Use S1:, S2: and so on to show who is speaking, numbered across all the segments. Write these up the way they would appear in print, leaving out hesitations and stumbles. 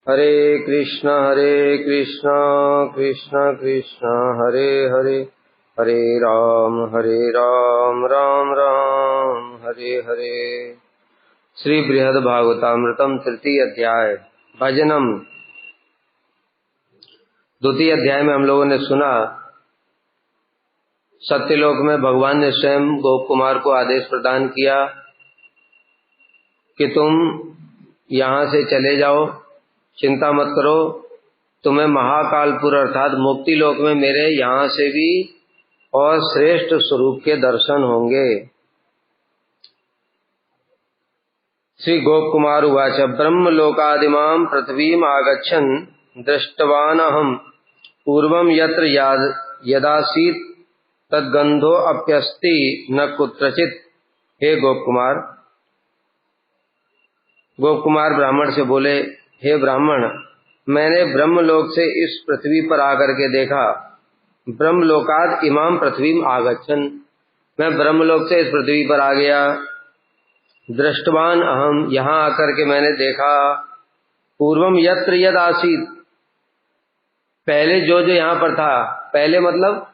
S1: हरे कृष्णा कृष्ण कृष्ण हरे हरे, हरे राम राम राम हरे हरे। श्री बृहद भागवतामृतम तृतीय अध्याय भजनम। द्वितीय अध्याय में हम लोगों ने सुना, सत्यलोक में भगवान ने स्वयं गोप कुमार को आदेश प्रदान किया कि तुम यहाँ से चले जाओ, चिंता मत करो, तुम्हें महाकालपुर अर्थात मुक्ति लोक में मेरे यहाँ से भी और श्रेष्ठ स्वरूप के दर्शन होंगे। श्री गोप कुमार उवाच ब्रह्म लोकादिमां पृथ्वीम आगच्छन् दृष्टवानहं पूर्वं यत्र यदासीत् तद्गंधो अप्यस्ति न कुत्रचित्। हे गोप कुमार ब्राह्मण से बोले, हे ब्राह्मण, मैंने ब्रह्मलोक से इस पृथ्वी पर आकर के देखा। ब्रह्मलोकाद इमाम पृथ्वीम आगच्छन्, मैं ब्रह्मलोक से इस पृथ्वी पर आ गया। दृष्टवान अहम, यहाँ आकर के मैंने देखा। पूर्वम यत्र यद आसीत, पहले जो यहाँ पर था, पहले मतलब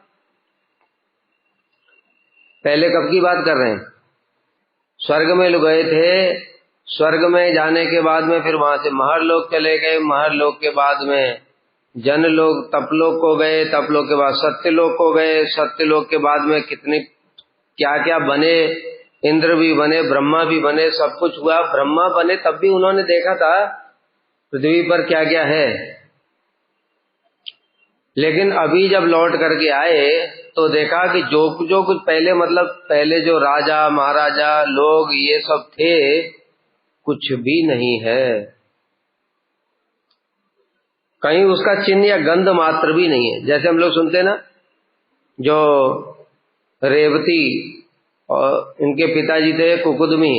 S1: पहले कब की बात कर रहे हैं? स्वर्ग में लोग गए थे, स्वर्ग में जाने के बाद में फिर वहां से महरलोक चले गए, महरलोक के बाद में जनलोक तपलोक को गए, तपलोक के बाद सत्यलोक को गए, सत्यलोक के बाद में कितने क्या क्या बने, इंद्र भी बने, ब्रह्मा भी बने, सब कुछ हुआ। ब्रह्मा बने तब भी उन्होंने देखा था पृथ्वी पर क्या क्या है, लेकिन अभी जब लौट करके आए तो देखा कि जो कुछ पहले मतलब पहले जो राजा महाराजा लोग ये सब थे, कुछ भी नहीं है, कहीं उसका चिन्ह या गंध मात्र भी नहीं है। जैसे हम लोग सुनते ना, जो रेवती और इनके पिताजी थे कुकुदमी,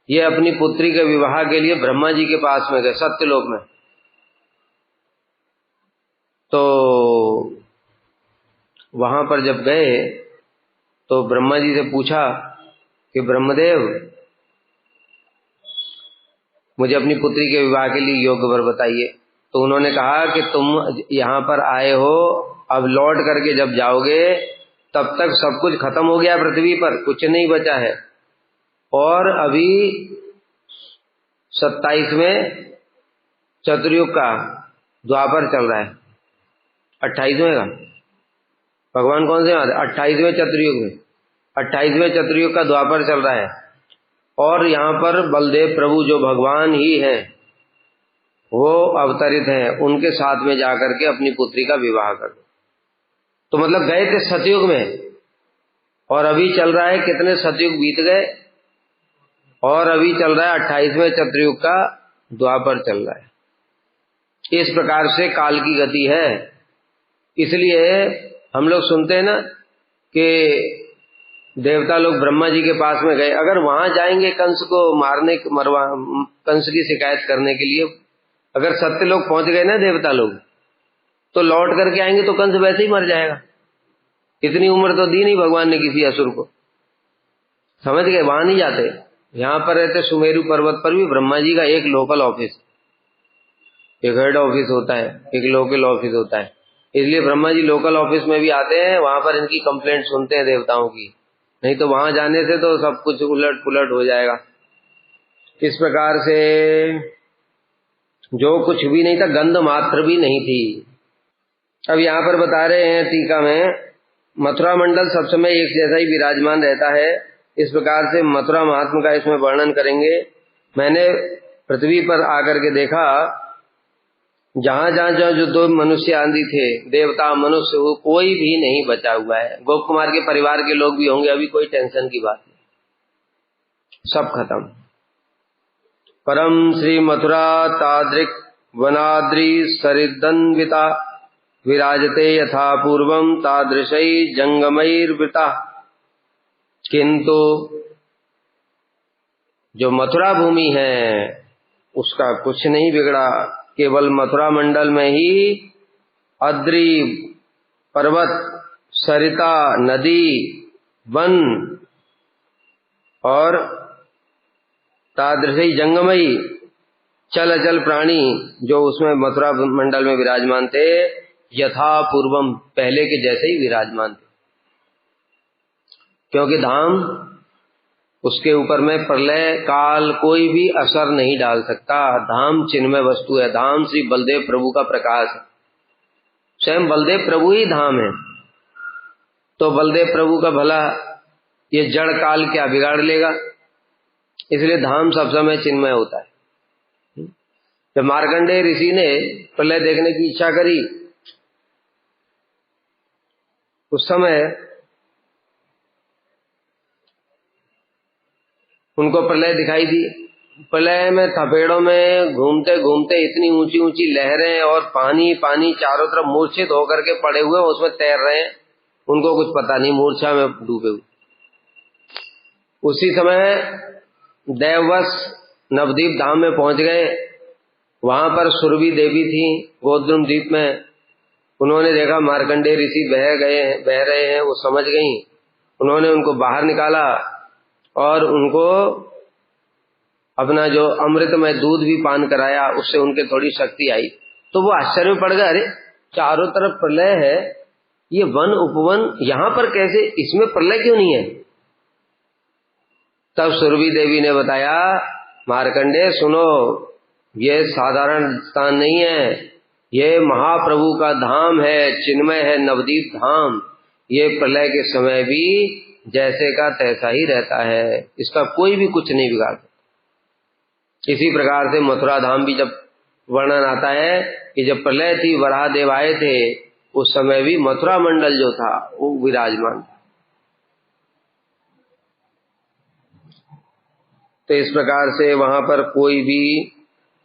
S1: ये अपनी पुत्री के विवाह के लिए ब्रह्मा जी के पास में गए सत्यलोक में। तो वहां पर जब गए तो ब्रह्मा जी से पूछा कि ब्रह्मदेव, मुझे अपनी पुत्री के विवाह के लिए योग्य वर बताइए। तो उन्होंने कहा कि तुम यहाँ पर आए हो, अब लौट करके जब जाओगे तब तक सब कुछ खत्म हो गया, पृथ्वी पर कुछ नहीं बचा है, और अभी 27वें चतुर्युग का द्वापर चल रहा है। 28वें का भगवान कौन से 28वें चतुर्युग में, 28वें चतुर्युग का द्वापर चल रहा है, और यहाँ पर बलदेव प्रभु जो भगवान ही है वो अवतरित हैं, उनके साथ में जाकर के अपनी पुत्री का विवाह कर दो। तो मतलब गए थे सतयुग में, और अभी चल रहा है, कितने सतयुग बीत गए, और अभी चल रहा है 28वें चतुर्युग का द्वापर चल रहा है। इस प्रकार से काल की गति है। इसलिए हम लोग सुनते हैं ना कि देवता लोग ब्रह्मा जी के पास में गए, अगर वहां जाएंगे कंस को मारने कंस की शिकायत करने के लिए, अगर सत्य लोग पहुंच गए ना देवता लोग, तो लौट करके आएंगे तो कंस वैसे ही मर जाएगा। इतनी उम्र तो दी नहीं भगवान ने किसी असुर को, समझ गए? वहां नहीं जाते। यहाँ पर रहते सुमेरु पर्वत पर भी ब्रह्मा जी का एक लोकल ऑफिस, एक हेड ऑफिस होता है, एक लोकल ऑफिस होता है। इसलिए ब्रह्मा जी लोकल ऑफिस में भी आते हैं, वहां पर इनकी कंप्लेंट सुनते हैं देवताओं की, नहीं तो वहां जाने से तो सब कुछ उलट पुलट हो जाएगा। इस प्रकार से जो कुछ भी नहीं था, गंध मात्र भी नहीं थी। अब यहाँ पर बता रहे हैं टीका में, मथुरा मंडल सब समय एक जैसा ही विराजमान रहता है। इस प्रकार से मथुरा महात्मा का इसमें वर्णन करेंगे। मैंने पृथ्वी पर आकर के देखा, जहां जहां जो दो मनुष्य आदि थे, देवता मनुष्य, वो कोई भी नहीं बचा हुआ है। गोप कुमार के परिवार के लोग भी होंगे, अभी कोई टेंशन की बात नहीं, सब खत्म। परम श्री मथुरा तादृक् वनाद्रि सरिदन्विता विराजते यथा पूर्वम तादृशै जंगमैर्वृता। किंतु जो मथुरा भूमि है उसका कुछ नहीं बिगड़ा, केवल मथुरा मंडल में ही अद्रि पर्वत, सरिता नदी, वन और तादृशी जंगमई चल अचल प्राणी जो उसमें मथुरा मंडल में विराजमान थे, यथा पूर्वम पहले के जैसे ही विराजमान थे, क्योंकि धाम उसके ऊपर में प्रलय काल कोई भी असर नहीं डाल सकता। धाम चिन्मय वस्तु है, धाम श्री बलदेव प्रभु का प्रकाश है, स्वयं बलदेव प्रभु ही धाम है। तो बलदेव प्रभु का भला ये जड़ काल क्या बिगाड़ लेगा, इसलिए धाम सब समय चिन्मय होता है। जब मार्कंडेय ऋषि ने प्रलय देखने की इच्छा करी, उस समय उनको प्रलय दिखाई दी। प्रलय में थपेड़ों में घूमते घूमते इतनी ऊंची ऊंची लहरें और पानी पानी चारों तरफ मूर्छित होकर के पड़े हुए उसमें तैर रहे हैं, उनको कुछ पता नहीं, मूर्छा में डूबे हुए। उसी समय देववश नवद्वीप धाम में पहुंच गए। वहां पर सुरभि देवी थी गोद्रुम द्वीप में। उन्होंने देखा मार्कंडेय ऋषि बह रहे हैं, वो समझ गई। उन्होंने उनको बाहर निकाला और उनको अपना जो अमृतमय दूध भी पान कराया, उससे उनके थोड़ी शक्ति आई। तो वो आश्चर्य में पड़ गए, अरे चारों तरफ प्रलय है, ये वन उपवन यहाँ पर कैसे, इसमें प्रलय क्यों नहीं है? तब सुरभि देवी ने बताया, मार्कंडेय सुनो, ये साधारण स्थान नहीं है, ये महाप्रभु का धाम है, चिन्मय है नवदीप धाम। ये प्रलय के समय भी जैसे का तैसा ही रहता है, इसका कोई भी कुछ नहीं बिगाड़ता। इसी प्रकार से मथुरा धाम भी जब वर्णन आता है कि जब प्रलय थी, वराह देव आए थे, उस समय भी मथुरा मंडल जो था वो विराजमान था। तो इस प्रकार से वहां पर कोई भी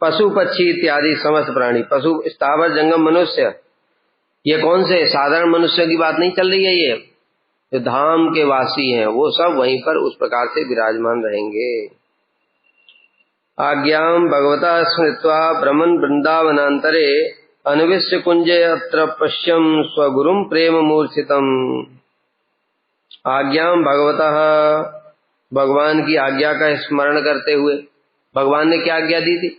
S1: पशु पक्षी इत्यादि समस्त प्राणी, पशु स्थावर जंगम मनुष्य, ये कौन से साधारण मनुष्य की बात नहीं चल रही है, ये जो धाम के वासी हैं वो सब वहीं पर उस प्रकार से विराजमान रहेंगे। आज्ञाम भगवता स्मृत्वा भ्रमन् वृंदावनांतरे अन्विष्य कुंजे अत्र पश्यम स्वगुरुम प्रेम मूर्छितम। आज्ञाम भगवता, भगवान की आज्ञा का स्मरण करते हुए, भगवान ने क्या आज्ञा दी थी?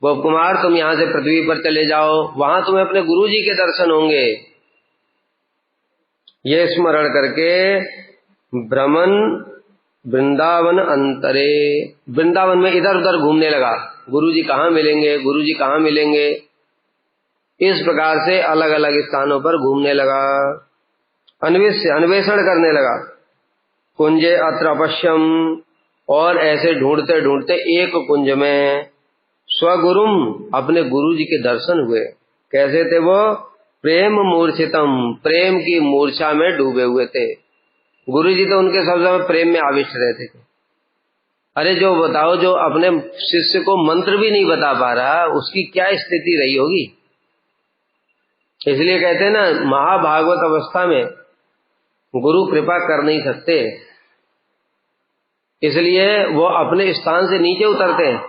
S1: गोप कुमार तुम यहां से पृथ्वी पर चले जाओ, वहां तुम्हें अपने गुरु जी के दर्शन होंगे। ये स्मरण करके भ्रमण वृंदावन अंतरे, वृंदावन में इधर उधर घूमने लगा, गुरु जी कहाँ मिलेंगे, गुरु जी कहाँ मिलेंगे, इस प्रकार से अलग अलग स्थानों पर घूमने लगा, अन्वेषण करने लगा। कुंजे अत्र अपश्यम, और ऐसे ढूंढते ढूंढते एक कुंज में स्वगुरुम, अपने गुरु जी के दर्शन हुए। कैसे थे वो? प्रेम मूर्छितम, प्रेम की मूर्छा में डूबे हुए थे। गुरु जी तो उनके सब समय प्रेम में आविष्ट रहते थे। अरे जो बताओ, जो अपने शिष्य को मंत्र भी नहीं बता पा रहा, उसकी क्या स्थिति रही होगी। इसलिए कहते हैं ना, महाभागवत अवस्था में गुरु कृपा कर नहीं सकते, इसलिए वो अपने स्थान से नीचे उतरते हैं,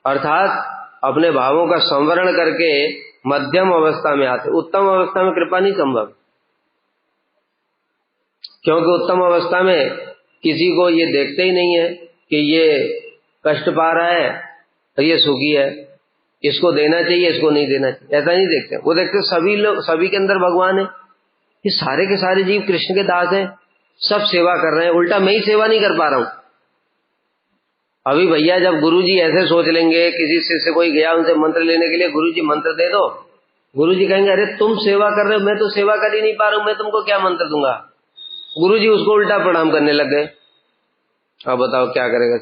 S1: अर्थात अपने भावों का संवरण करके मध्यम अवस्था में आते। उत्तम अवस्था में कृपा नहीं संभव, क्योंकि उत्तम अवस्था में किसी को ये देखते ही नहीं है कि ये कष्ट पा रहा है और ये सुखी है, इसको देना चाहिए, इसको नहीं देना चाहिए, ऐसा नहीं देखते। वो देखते सभी लोग, सभी के अंदर भगवान है, ये सारे के सारे जीव कृष्ण के दास हैं, सब सेवा कर रहे हैं, उल्टा मैं ही सेवा नहीं कर पा रहा हूं। अभी भैया जब गुरुजी ऐसे सोच लेंगे, किसी शिष्य कोई गया उनसे मंत्र लेने के लिए, गुरुजी मंत्र दे दो, गुरुजी कहेंगे अरे तुम सेवा कर रहे हो, मैं तो सेवा कर ही नहीं पा रहा हूं, मैं तुमको क्या मंत्र दूंगा। गुरुजी उसको उल्टा प्रणाम करने लग गए। अब बताओ क्या करेगा?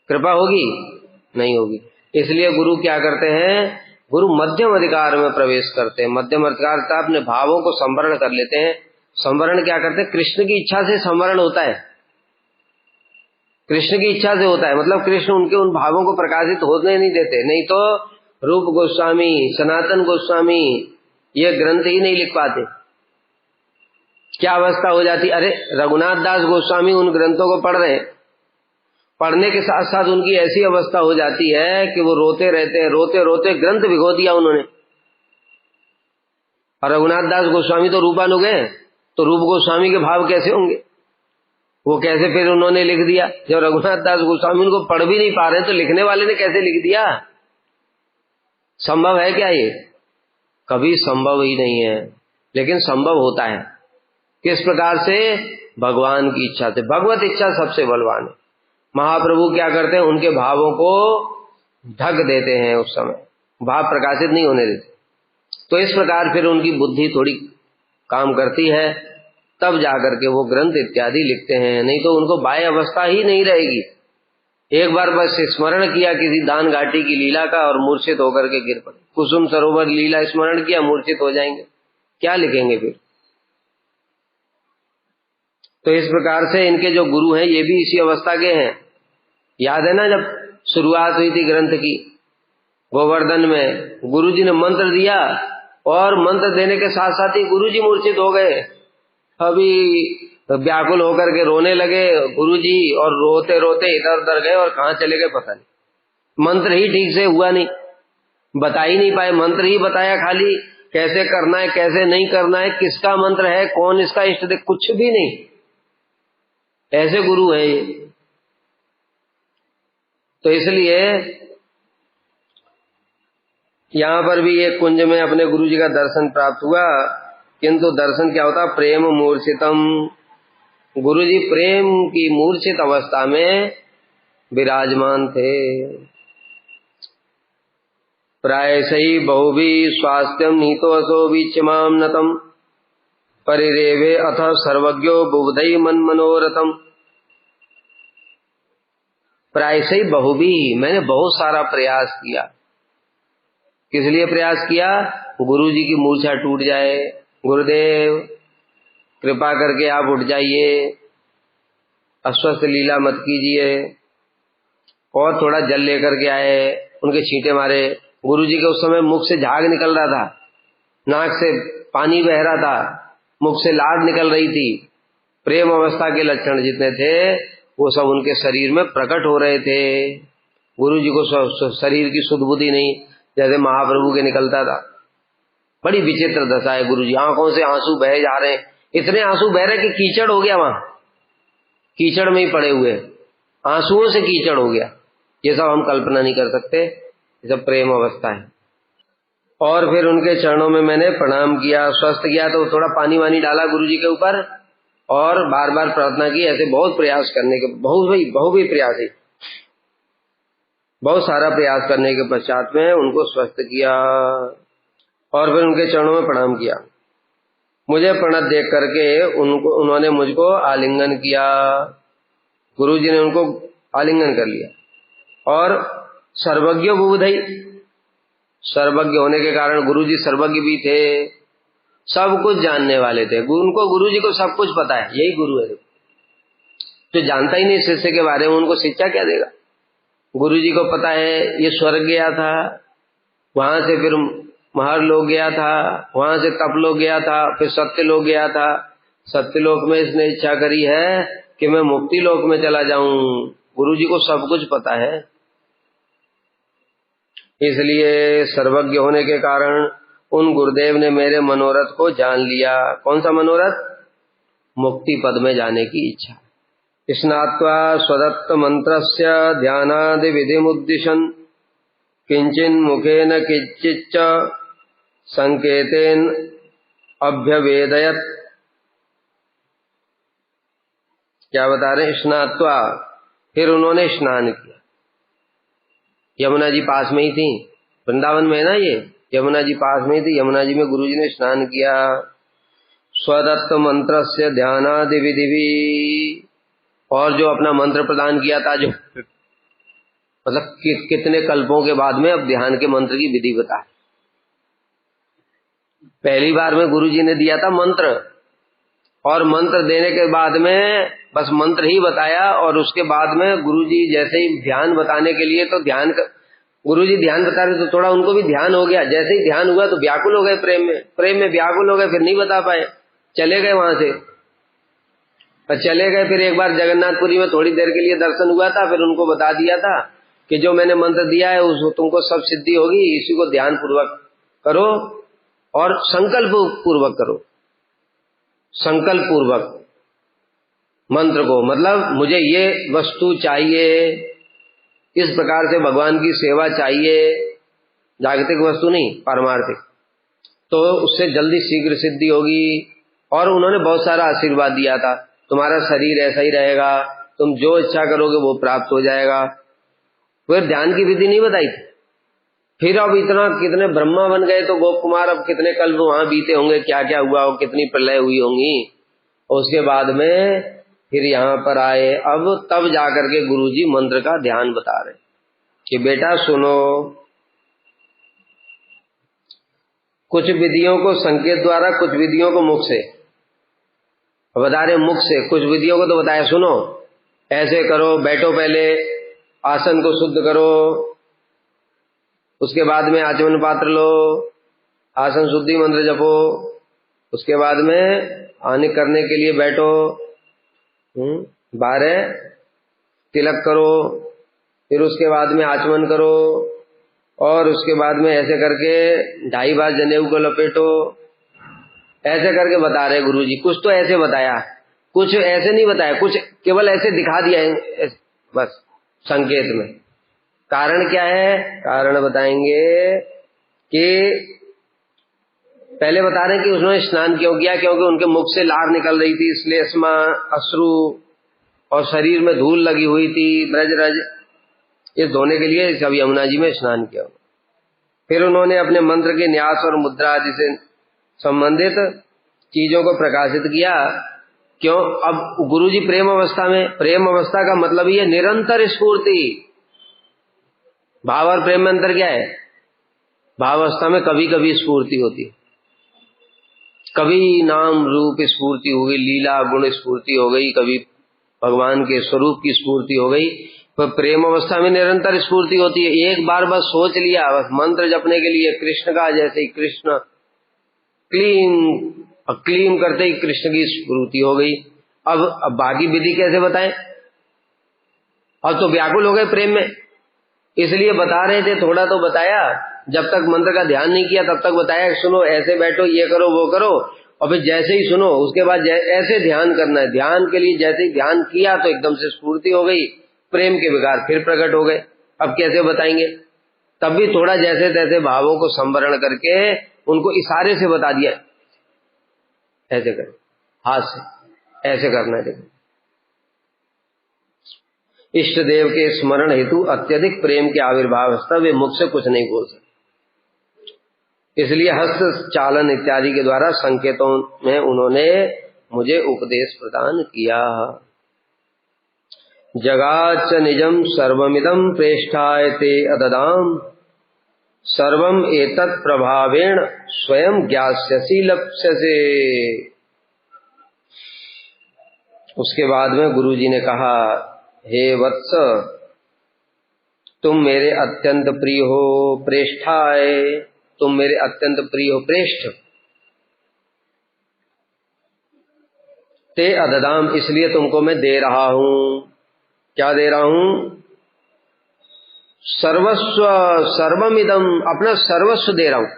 S1: कृपा होगी? नहीं होगी। इसलिए गुरु क्या करते हैं? गुरु मध्यम अधिकार में प्रवेश करते हैं। मध्यम अधिकार का अपने भावों को संवरण कर लेते हैं। संवरण क्या करते हैं? कृष्ण की इच्छा से संवरण होता है, कृष्ण की इच्छा से होता है, मतलब कृष्ण उनके उन भावों को प्रकाशित होने नहीं देते। नहीं तो रूप गोस्वामी, सनातन गोस्वामी ये ग्रंथ ही नहीं लिख पाते। क्या अवस्था हो जाती? अरे रघुनाथ दास गोस्वामी उन ग्रंथों को पढ़ रहे हैं, पढ़ने के साथ साथ उनकी ऐसी अवस्था हो जाती है कि वो रोते रहते हैं, रोते रोते ग्रंथ भिगो दिया उन्होंने। और रघुनाथ दास गोस्वामी तो रूपानुग हैं, तो रूप गोस्वामी के भाव कैसे होंगे? वो कैसे फिर उन्होंने लिख दिया? जब रघुनाथ दास गोस्वामी उनको पढ़ भी नहीं पा रहे तो लिखने वाले ने कैसे लिख दिया? संभव है क्या ये? कभी संभव ही नहीं है, लेकिन संभव होता है। किस प्रकार से? भगवान की इच्छा से। भगवत इच्छा सबसे बलवान है। महाप्रभु क्या करते हैं? उनके भावों को ढक देते हैं, उस समय भाव प्रकाशित नहीं होने देते। तो इस प्रकार फिर उनकी बुद्धि थोड़ी काम करती है, तब जाकर के वो ग्रंथ इत्यादि लिखते हैं, नहीं तो उनको बाह्य अवस्था ही नहीं रहेगी। एक बार बस स्मरण किया किसी दान घाटी की लीला का और मूर्छित होकर के गिर पड़े। कुसुम सरोवर लीला स्मरण किया, मूर्छित हो जाएंगे, क्या लिखेंगे फिर? तो इस प्रकार से इनके जो गुरु हैं ये भी इसी अवस्था के हैं। याद है ना, जब शुरुआत हुई थी ग्रंथ की गोवर्धन में, गुरुजी ने मंत्र दिया और मंत्र देने के साथ साथ ही गुरुजी मूर्छित हो गए। अभी व्याकुल होकर के रोने लगे गुरुजी, और रोते रोते इधर उधर गए और कहाँ चले गए पता नहीं। मंत्र ही ठीक से हुआ नहीं, बता ही नहीं पाए। मंत्र ही बताया खाली, कैसे करना है कैसे नहीं करना है, किसका मंत्र है, कौन इसका इष्ट देव, कुछ भी नहीं। ऐसे गुरु हैं ये। तो इसलिए यहां पर भी एक कुंज में अपने गुरु जी का दर्शन प्राप्त हुआ, किंतु दर्शन क्या होता? प्रेम मूर्छितम। गुरु जी प्रेम की मूर्छित अवस्था में विराजमान थे। प्रायसई बहुभी स्वास्थ्यम नीतो असो बीचमाम नतम परिरेवे अथ सर्वज्ञो बुबधई मन मनोरथम। प्रायसई बहुभी, मैंने बहुत सारा प्रयास किया। किस लिए प्रयास किया? गुरु जी की मूर्छा टूट जाए। गुरुदेव कृपा करके आप उठ जाइए, अस्वस्थ लीला मत कीजिए। और थोड़ा जल लेकर के आए, उनके छींटे मारे। गुरु जी के उस समय मुख से झाग निकल रहा था, नाक से पानी बह रहा था, मुख से लार निकल रही थी। प्रेम अवस्था के लक्षण जितने थे वो सब उनके शरीर में प्रकट हो रहे थे। गुरु जी को शरीर की शुद्ध बुद्धि नहीं, जैसे महाप्रभु के निकलता था। बड़ी विचित्र दशा है गुरु जी, आंखों से आंसू बहे जा रहे हैं, इतने आंसू बह रहे कि कीचड़ हो गया, वहां कीचड़ में ही पड़े हुए, आंसुओं से कीचड़ हो गया। ये सब हम कल्पना नहीं कर सकते, ये सब प्रेम अवस्था है। और फिर उनके चरणों में मैंने प्रणाम किया, स्वस्थ किया तो थोड़ा पानी वानी डाला गुरु जी के ऊपर और बार बार प्रार्थना की। ऐसे बहुत प्रयास करने के, बहुत भी प्रयास है, बहुत सारा प्रयास करने के पश्चात में उनको स्वस्थ किया और फिर उनके चरणों में प्रणाम किया। मुझे प्रणत देख करके उन्होंने मुझको आलिंगन किया। गुरुजी ने उनको आलिंगन कर लिया। और सर्वज्ञ बुबधई, सर्वज्ञ होने के कारण गुरुजी सर्वज्ञ भी थे, सब कुछ जानने वाले थे। उनको गुरुजी को सब कुछ पता है, यही गुरु है। जो जानता ही नहीं शिष्य के बारे में उनको शिक्षा क्या देगा? गुरुजी को पता है ये स्वर्ग गया था, वहां से फिर महरलोक गया था, वहां से तपलोक गया था, फिर सत्यलोक गया था। सत्यलोक में इसने इच्छा करी है कि मैं मुक्ति लोक में चला जाऊं। गुरुजी को सब कुछ पता है, इसलिए सर्वज्ञ होने के कारण उन गुरुदेव ने मेरे मनोरथ को जान लिया। कौन सा मनोरथ? मुक्ति पद में जाने की इच्छा। स्नात्वा स्वदत्त मंत्रस्य ध्यानादि विधिमुद्दिशन् किंचिन मुखेन किंचिच्च संकेतेन अभ्यवेदयत्। क्या बता रहे? स्नात्वा, फिर उन्होंने स्नान किया। यमुना जी पास में ही थी, वृंदावन में है ना ये, यमुना जी पास में ही थी। यमुना जी में गुरुजी ने स्नान किया। स्वदत्त मंत्रस्य ध्यानादि विधि, और जो अपना मंत्र प्रदान किया था, जो मतलब कितने कल्पों के बाद में अब ध्यान के मंत्र की विधि बता। पहली बार में गुरुजी ने दिया था मंत्र, और मंत्र देने के बाद में बस मंत्र ही बताया, और उसके बाद में गुरुजी जैसे ही ध्यान बताने के लिए, तो गुरुजी ध्यान बता रहे तो थोड़ा उनको भी ध्यान हो गया। जैसे ही ध्यान हुआ तो व्याकुल हो गए, प्रेम में व्याकुल हो गए, फिर नहीं बता पाए, चले गए वहां से। चले गए। फिर एक बार जगन्नाथपुरी में थोड़ी देर के लिए दर्शन हुआ था, फिर उनको बता दिया था कि जो मैंने मंत्र दिया है उसको तुमको सब सिद्धि होगी, इसी को ध्यान पूर्वक करो और संकल्प पूर्वक करो। संकल्प पूर्वक मंत्र को, मतलब मुझे ये वस्तु चाहिए, इस प्रकार से भगवान की सेवा चाहिए, जागतिक वस्तु नहीं पारमार्थिक, तो उससे जल्दी शीघ्र सिद्धि होगी। और उन्होंने बहुत सारा आशीर्वाद दिया था, तुम्हारा शरीर ऐसा ही रहेगा, तुम जो इच्छा करोगे वो प्राप्त हो जाएगा। फिर ध्यान की विधि नहीं बताई थी। फिर अब इतना कितने ब्रह्मा बन गए तो गोप कुमार अब कितने कल्प वहां बीते होंगे, क्या क्या हुआ हो, कितनी प्रलय हुई होंगी। उसके बाद में फिर यहाँ पर आए, अब तब जाकर के गुरुजी मंत्र का ध्यान बता रहे कि बेटा सुनो, कुछ विधियों को संकेत द्वारा, कुछ विधियों को मुख से बता रहे, मुख से कुछ विधियों को तो बताया, सुनो ऐसे करो, बैठो, पहले आसन को शुद्ध करो, उसके बाद में आचमन पात्र लो, आसन शुद्धि मंत्र जपो, उसके बाद में आने करने के लिए बैठो, 12 तिलक करो, फिर उसके बाद में आचमन करो, और उसके बाद में ऐसे करके 2.5 बार जनेऊ को लपेटो, ऐसे करके बता रहे गुरुजी। कुछ तो ऐसे बताया, कुछ ऐसे नहीं बताया, कुछ केवल ऐसे दिखा दिया है बस संकेत में। कारण क्या है? कारण बताएंगे कि पहले बता रहे हैं कि उन्होंने स्नान क्यों किया, क्योंकि उनके मुख से लार निकल रही थी, इसलिए अश्रु, और शरीर में धूल लगी हुई थी, ब्रजरज, ये धोने के लिए सब यमुना जी में स्नान किया। फिर उन्होंने अपने मंत्र के न्यास और मुद्रा आदि से संबंधित चीजों को प्रकाशित किया। क्यों? अब गुरुजी प्रेम अवस्था में, प्रेम अवस्था का मतलब ये निरंतर स्फूर्ति। भाव और प्रेम में अंतर क्या है? भाव अवस्था में कभी कभी स्फूर्ति होती, कभी नाम रूप स्फूर्ति हो गई, लीला गुण स्फूर्ति हो गई, कभी भगवान के स्वरूप की स्फूर्ति हो गई। पर प्रेम अवस्था में निरंतर स्फूर्ति होती है। एक बार बस सोच लिया, बस मंत्र जपने के लिए कृष्ण का, जैसे ही कृष्ण क्लीम क्लीम करते ही कृष्ण की स्फूर्ति हो गई। अब बाकी विधि कैसे बताएं? अब तो व्याकुल हो गए प्रेम में, इसलिए बता रहे थे, थोड़ा तो बताया। जब तक मंत्र का ध्यान नहीं किया तब तक बताया, सुनो ऐसे बैठो, ये करो वो करो, और फिर जैसे ही सुनो उसके बाद ऐसे ध्यान करना है। ध्यान के लिए जैसे ही ध्यान किया तो एकदम से स्फूर्ति हो गई, प्रेम के विकार फिर प्रकट हो गए। अब कैसे बताएंगे? तब भी थोड़ा जैसे तैसे भावों को संवरण करके उनको इशारे से बता दिया, ऐसे कर, हाथ से ऐसे करना है। देखो, इष्ट देव के स्मरण हेतु अत्यधिक प्रेम के आविर्भाव है, वे मुख से कुछ नहीं बोल सकते, इसलिए हस्त चालन इत्यादि के द्वारा संकेतों में उन्होंने मुझे उपदेश प्रदान किया। जगाच निजम सर्वमिदं प्रेष्ठाय ते अददाम, सर्वम एतत् प्रभावेण स्वयं ज्ञास्यसि लप्स्यसे। उसके बाद में गुरुजी ने कहा, हे वत्स, तुम मेरे अत्यंत प्रिय हो, प्रेष्ठाय, तुम मेरे अत्यंत प्रिय हो, प्रेष्ठ, ते अददाम, इसलिए तुमको मैं दे रहा हूं। क्या दे रहा हूं? सर्वस्व, सर्वमिदम, अपना सर्वस्व दे रहा हूं।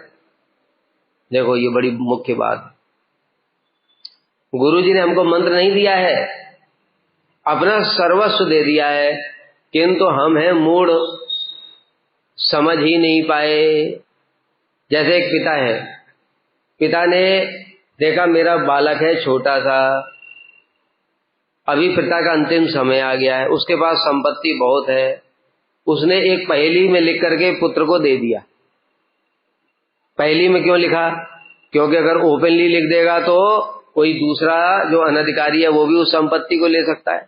S1: देखो ये बड़ी मुख्य बात, गुरुजी ने हमको मंत्र नहीं दिया है, अपना सर्वस्व दे दिया है, किंतु हम हैं मूढ़, समझ ही नहीं पाए। जैसे एक पिता है, पिता ने देखा मेरा बालक है छोटा सा, अभी पिता का अंतिम समय आ गया है, उसके पास संपत्ति बहुत है, उसने एक पहेली में लिख करके पुत्र को दे दिया। पहेली में क्यों लिखा? क्योंकि अगर ओपनली लिख देगा तो कोई दूसरा जो अनधिकारी है वो भी उस संपत्ति को ले सकता है,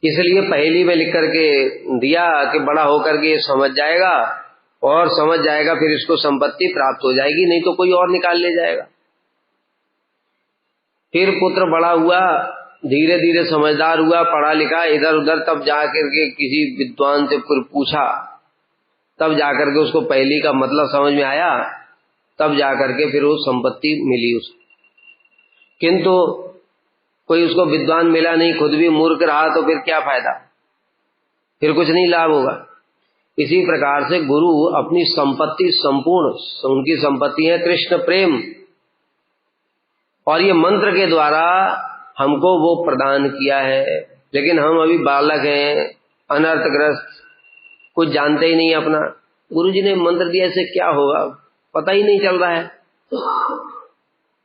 S1: इसलिए पहेली में लिख करके दिया कि बड़ा होकर के समझ जाएगा, और समझ जाएगा फिर इसको संपत्ति प्राप्त हो जाएगी, नहीं तो कोई और निकाल ले जाएगा। फिर पुत्र बड़ा हुआ, धीरे धीरे समझदार हुआ, पढ़ा लिखा, इधर उधर, तब जाकर के किसी विद्वान से फिर पूछा, तब जाकर के उसको पहेली का मतलब समझ में आया, तब जाकर के फिर वो संपत्ति मिली उसको। किंतु कोई उसको विद्वान मिला नहीं, खुद भी मूर्ख रहा, तो फिर क्या फायदा, फिर कुछ नहीं लाभ होगा। इसी प्रकार से गुरु अपनी संपत्ति संपूर्ण, उनकी संपत्ति है कृष्ण प्रेम, और ये मंत्र के द्वारा हमको वो प्रदान किया है। लेकिन हम अभी बालक हैं, अनर्थग्रस्त, कुछ जानते ही नहीं अपना। गुरुजी ने मंत्र दिया, इससे क्या होगा पता ही नहीं चल रहा है।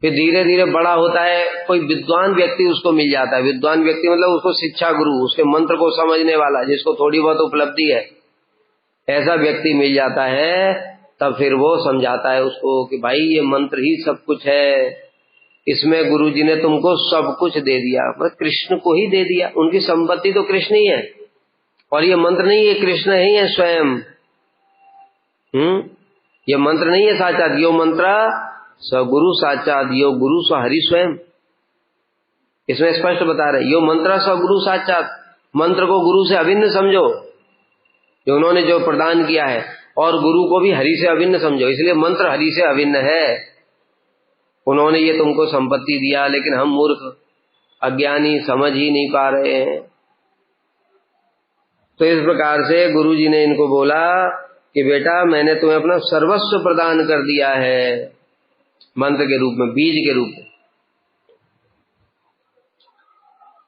S1: फिर धीरे धीरे बड़ा होता है, कोई विद्वान व्यक्ति उसको मिल जाता है। विद्वान व्यक्ति मतलब उसको शिक्षा गुरु, उसके मंत्र को समझने वाला, जिसको थोड़ी बहुत उपलब्धि है, ऐसा व्यक्ति मिल जाता है। तब फिर वो समझाता है उसको कि भाई ये मंत्र ही सब कुछ है, इसमें गुरुजी ने तुमको सब कुछ दे दिया, मतलब कृष्ण को ही दे दिया। उनकी संपत्ति तो कृष्ण ही है, और ये मंत्र नहीं, ये कृष्ण ही है स्वयं। ये मंत्र नहीं है साक्षात, यो मंत्र स गुरु साक्षात, यो गुरु स हरि स्वयं। इसमें स्पष्ट बता रहे, यो मंत्र स गुरु साक्षात। मंत्र को गुरु से अभिन्न समझो, जो उन्होंने जो प्रदान किया है, और गुरु को भी हरि से अभिन्न समझो। इसलिए मंत्र हरि से अभिन्न है। उन्होंने ये तुमको संपत्ति दिया, लेकिन हम मूर्ख अज्ञानी समझ ही नहीं पा रहे हैं। तो इस प्रकार से गुरुजी ने इनको बोला कि बेटा मैंने तुम्हें अपना सर्वस्व प्रदान कर दिया है, मंत्र के रूप में, बीज के रूप में।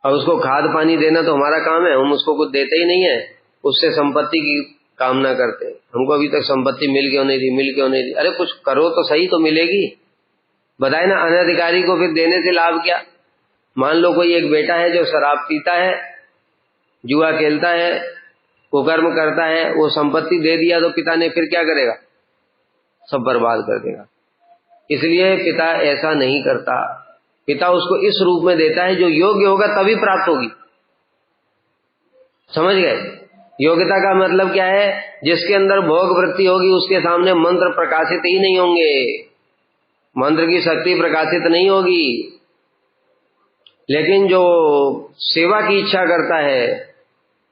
S1: अब उसको खाद पानी देना तो हमारा काम है, हम उसको कुछ देते ही नहीं है, उससे संपत्ति की कामना करते। हमको अभी तक संपत्ति मिल क्यों नहीं थी, मिल क्यों नहीं थी? अरे कुछ करो तो सही तो मिलेगी। बताए ना, अनधिकारी को फिर देने से लाभ क्या? मान लो कोई एक बेटा है जो शराब पीता है, जुआ खेलता है, कुकर्म करता है, वो संपत्ति दे दिया तो पिता ने फिर क्या करेगा? सब बर्बाद कर देगा। इसलिए पिता ऐसा नहीं करता। पिता उसको इस रूप में देता है जो योग्य होगा तभी प्राप्त होगी। समझ गए? योग्यता का मतलब क्या है? जिसके अंदर भोग वृत्ति होगी उसके सामने मंत्र प्रकाशित ही नहीं होंगे, मंत्र की शक्ति प्रकाशित नहीं होगी। लेकिन जो सेवा की इच्छा करता है,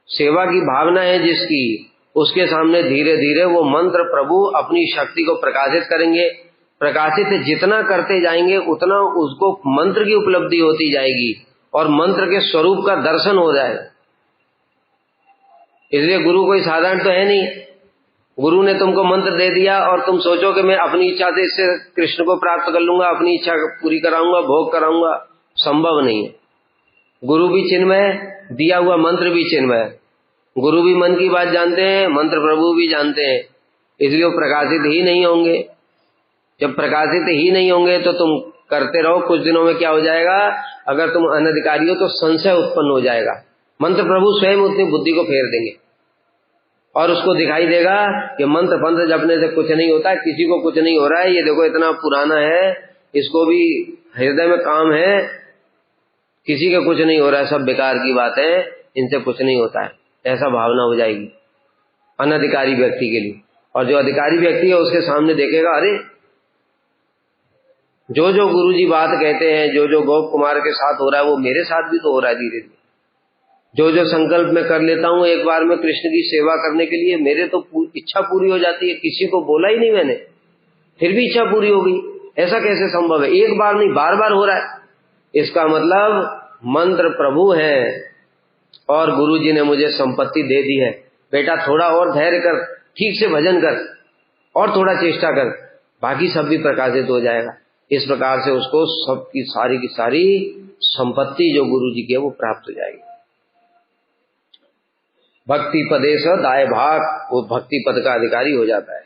S1: सेवा की भावना है जिसकी, उसके सामने धीरे धीरे वो मंत्र प्रभु अपनी शक्ति को प्रकाशित करेंगे। प्रकाशित जितना करते जाएंगे उतना उसको मंत्र की उपलब्धि होती जाएगी और मंत्र के स्वरूप का दर्शन हो जाएगा। इसलिए गुरु कोई साधारण तो है नहीं। गुरु ने तुमको मंत्र दे दिया और तुम सोचो कि मैं अपनी इच्छा से इससे कृष्ण को प्राप्त कर लूंगा, अपनी इच्छा पूरी कराऊंगा, भोग कराऊंगा, संभव नहीं है। गुरु भी चिन्मय, दिया हुआ मंत्र भी चिन्मय। गुरु भी मन की बात जानते हैं, मंत्र प्रभु भी जानते हैं, इसलिए वो प्रकाशित ही नहीं होंगे। जब प्रकाशित ही नहीं होंगे तो तुम करते रहो, कुछ दिनों में क्या हो जाएगा? अगर तुम अनधिकारी हो तो संशय उत्पन्न हो जाएगा। मंत्र प्रभु स्वयं उतनी बुद्धि को फेर देंगे और उसको दिखाई देगा कि मंत्र पंत्र जपने से कुछ नहीं होता, किसी को कुछ नहीं हो रहा है, ये देखो इतना पुराना है, इसको भी हृदय में काम है, किसी का कुछ नहीं हो रहा है, सब बेकार की बात है, इनसे कुछ नहीं होता है, ऐसा भावना हो जाएगी अनधिकारी व्यक्ति के लिए। और जो अधिकारी व्यक्ति है उसके सामने देखेगा, अरे जो जो गुरुजी बात कहते हैं, जो जो गोप कुमार के साथ हो रहा है वो मेरे साथ भी तो हो रहा है। धीरे धीरे जो जो संकल्प मैं कर लेता हूँ एक बार में कृष्ण की सेवा करने के लिए, मेरे तो इच्छा पूरी हो जाती है। किसी को बोला ही नहीं मैंने, फिर भी इच्छा पूरी हो गई। ऐसा कैसे संभव है? एक बार नहीं, बार बार हो रहा है। इसका मतलब मंत्र प्रभु है और गुरुजी ने मुझे संपत्ति दे दी है। बेटा थोड़ा और धैर्य कर, ठीक से भजन कर और थोड़ा चेष्टा कर, बाकी सब भी प्रकाशित हो जाएगा। इस प्रकार से उसको सबकी सारी की सारी संपत्ति जो गुरुजी की है वो प्राप्त हो जाएगी। भक्ति पदेश दाय भाग, वो भक्ति पद का अधिकारी हो जाता है।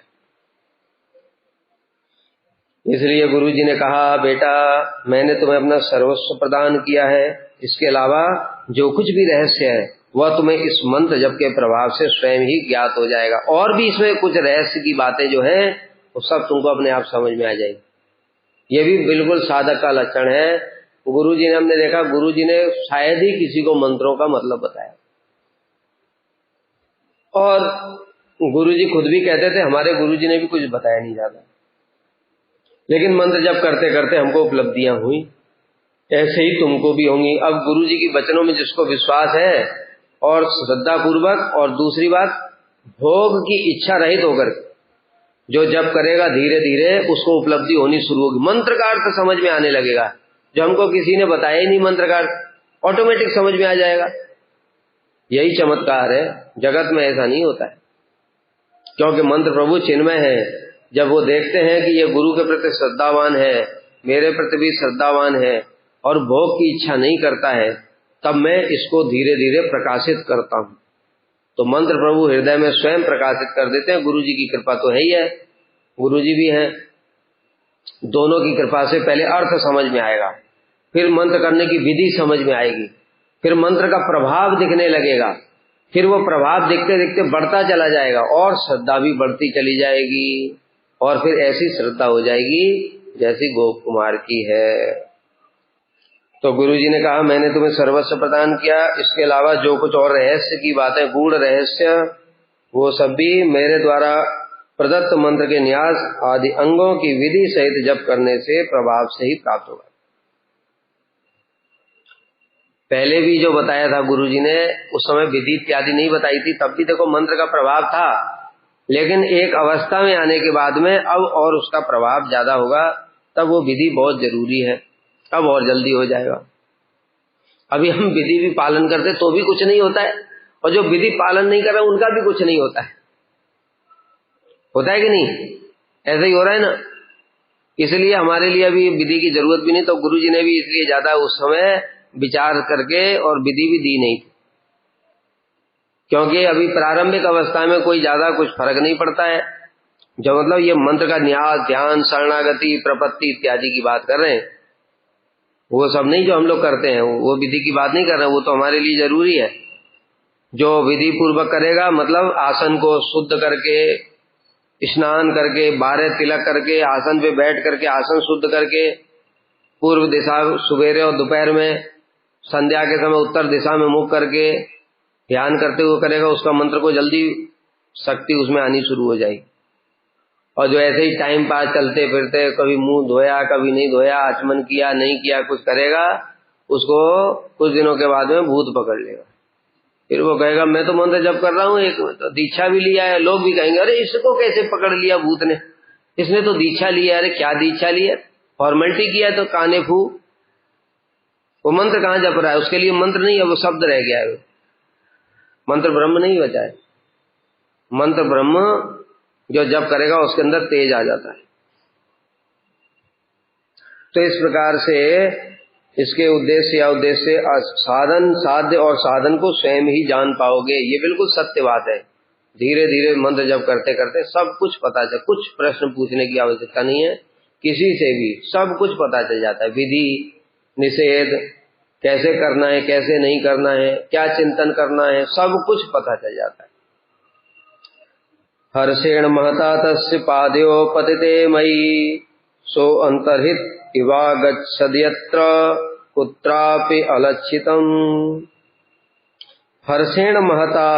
S1: इसलिए गुरुजी ने कहा, बेटा मैंने तुम्हें अपना सर्वस्व प्रदान किया है, इसके अलावा जो कुछ भी रहस्य है वह तुम्हें इस मंत्र जप के प्रभाव से स्वयं ही ज्ञात हो जाएगा। और भी इसमें कुछ रहस्य की बातें जो है वो सब तुमको अपने आप समझ में आ जाएगी। ये भी बिल्कुल साधक का लक्षण है। गुरुजी ने, हमने देखा गुरुजी ने शायद ही किसी को मंत्रों का मतलब बताया, और गुरुजी खुद भी कहते थे हमारे गुरुजी ने भी कुछ बताया नहीं ज्यादा, लेकिन मंत्र जप करते करते हमको उपलब्धियां हुई, ऐसे ही तुमको भी होंगी। अब गुरुजी की वचनों में जिसको विश्वास है और श्रद्धा पूर्वक, और दूसरी बात भोग की इच्छा रहित होकर जो जप करेगा, धीरे धीरे उसको उपलब्धि होनी शुरू होगी। मंत्र का अर्थ समझ में आने लगेगा, जो हमको किसी ने बताया ही नहीं मंत्र का अर्थ ऑटोमेटिक समझ में आ जाएगा। यही चमत्कार है, जगत में ऐसा नहीं होता है, क्योंकि मंत्र प्रभु चिन्मय है। जब वो देखते हैं कि ये गुरु के प्रति श्रद्धावान है, मेरे प्रति भी श्रद्धावान है और भोग की इच्छा नहीं करता है, तब मैं इसको धीरे धीरे प्रकाशित करता हूँ। तो मंत्र प्रभु हृदय में स्वयं प्रकाशित कर देते हैं। गुरु जी की कृपा तो है ही है, गुरु जी भी हैं, दोनों की कृपा से पहले अर्थ समझ में आएगा, फिर मंत्र करने की विधि समझ में आएगी, फिर मंत्र का प्रभाव दिखने लगेगा, फिर वो प्रभाव दिखते दिखते बढ़ता चला जाएगा और श्रद्धा भी बढ़ती चली जाएगी, और फिर ऐसी श्रद्धा हो जाएगी जैसी गोप कुमार की है। तो गुरुजी ने कहा, मैंने तुम्हें सर्वस्व प्रदान किया, इसके अलावा जो कुछ और रहस्य की बातें, गूढ़ रहस्य, वो सब भी मेरे द्वारा प्रदत्त मंत्र के न्यास आदि अंगों की विधि सहित जप करने से प्रभाव से ही प्राप्त होगा। पहले भी जो बताया था गुरुजी ने, उस समय विधि इत्यादि नहीं बताई थी, तब भी देखो मंत्र का प्रभाव था, लेकिन एक अवस्था में आने के बाद में अब और उसका प्रभाव ज्यादा होगा, तब वो विधि बहुत जरूरी है, अब और जल्दी हो जाएगा। अभी हम विधि भी पालन करते तो भी कुछ नहीं होता है, और जो विधि पालन नहीं कर रहे उनका भी कुछ नहीं होता है। होता है कि नहीं? ऐसा ही हो रहा है ना। इसलिए हमारे लिए अभी विधि की जरूरत भी नहीं, तो गुरुजी ने भी इसलिए ज्यादा उस समय विचार करके और विधि भी दी नहीं थी, क्योंकि अभी प्रारंभिक अवस्था में कोई ज्यादा कुछ फर्क नहीं पड़ता है। जो मतलब ये मंत्र का न्यास, ध्यान, शरणागति, प्रपत्ति इत्यादि की बात कर रहे हैं, वो सब नहीं जो हम लोग करते हैं, वो विधि की बात नहीं कर रहे हैं, वो तो हमारे लिए जरूरी है। जो विधि पूर्वक करेगा, मतलब आसन को शुद्ध करके, स्नान करके, 12 तिलक करके, आसन पे बैठ करके, आसन शुद्ध करके, पूर्व दिशा सवेरे और दोपहर में, संध्या के समय उत्तर दिशा में मुख करके ध्यान करते हुए करेगा, उसका मंत्र को जल्दी शक्ति उसमें आनी शुरू हो जाएगी। और जो ऐसे ही टाइम पास चलते फिरते, कभी मुंह धोया, कभी नहीं धोया, आचमन किया, नहीं किया, कुछ करेगा, उसको कुछ दिनों के बाद में भूत पकड़ लेगा। फिर वो कहेगा, मैं तो मंत्र जप कर रहा हूँ, एक तो दीक्षा भी लिया है। लोग भी कहेंगे, अरे इसको कैसे पकड़ लिया भूत ने, इसने तो दीक्षा लिया। अरे क्या दीक्षा लिया, फॉर्मेलिटी किया तो काने फू, वो मंत्र कहाँ जप रहा है? उसके लिए मंत्र नहीं है, वो शब्द रह गया है, मंत्र ब्रह्म नहीं बचा है। मंत्र ब्रह्म जो जप करेगा उसके अंदर तेज आ जाता है। तो इस प्रकार से इसके उद्देश्य साधन, साध्य और साधन को स्वयं ही जान पाओगे, ये बिल्कुल सत्य बात है। धीरे धीरे मंत्र जप करते करते सब कुछ पता चल, कुछ प्रश्न पूछने की आवश्यकता नहीं है किसी से भी, सब कुछ पता चल जाता है। विधि निषेध कैसे करना है, कैसे नहीं करना है, क्या चिंतन करना है, सब कुछ पता चल जाता है। हर्षेण महता तस्य पादयो पतिते मयि, सो अंतर्हित इवागच्छद्यत्र कुत्रापि अलक्षितम्। हर्षेण महता,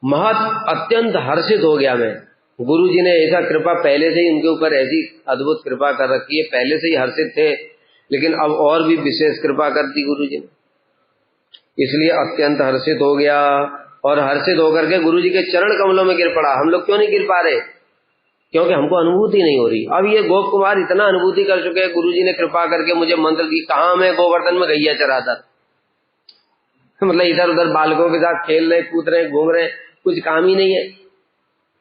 S1: महत अत्यंत हर्षित हो गया मैं। गुरु जी ने ऐसा कृपा पहले से ही उनके ऊपर ऐसी अद्भुत कृपा कर रखी है, पहले से ही हर्षित थे, लेकिन अब और भी विशेष कृपा कर दी गुरु जी ने, इसलिए अत्यंत हर्षित हो गया। और हर्षित होकर के गुरु जी के चरण कमलों में गिर पड़ा। हम लोग क्यों नहीं गिर पा रहे? क्योंकि हमको अनुभूति नहीं हो रही। अब ये गोप कुमार इतना अनुभूति कर चुके हैं, गुरु जी ने कृपा करके मुझे मंत्र दी। कहाँ मैं गोवर्धन में गैया चराता था, मतलब इधर उधर बालकों के साथ खेल रहे, कूद रहे, घूम रहे, कुछ काम ही नहीं है।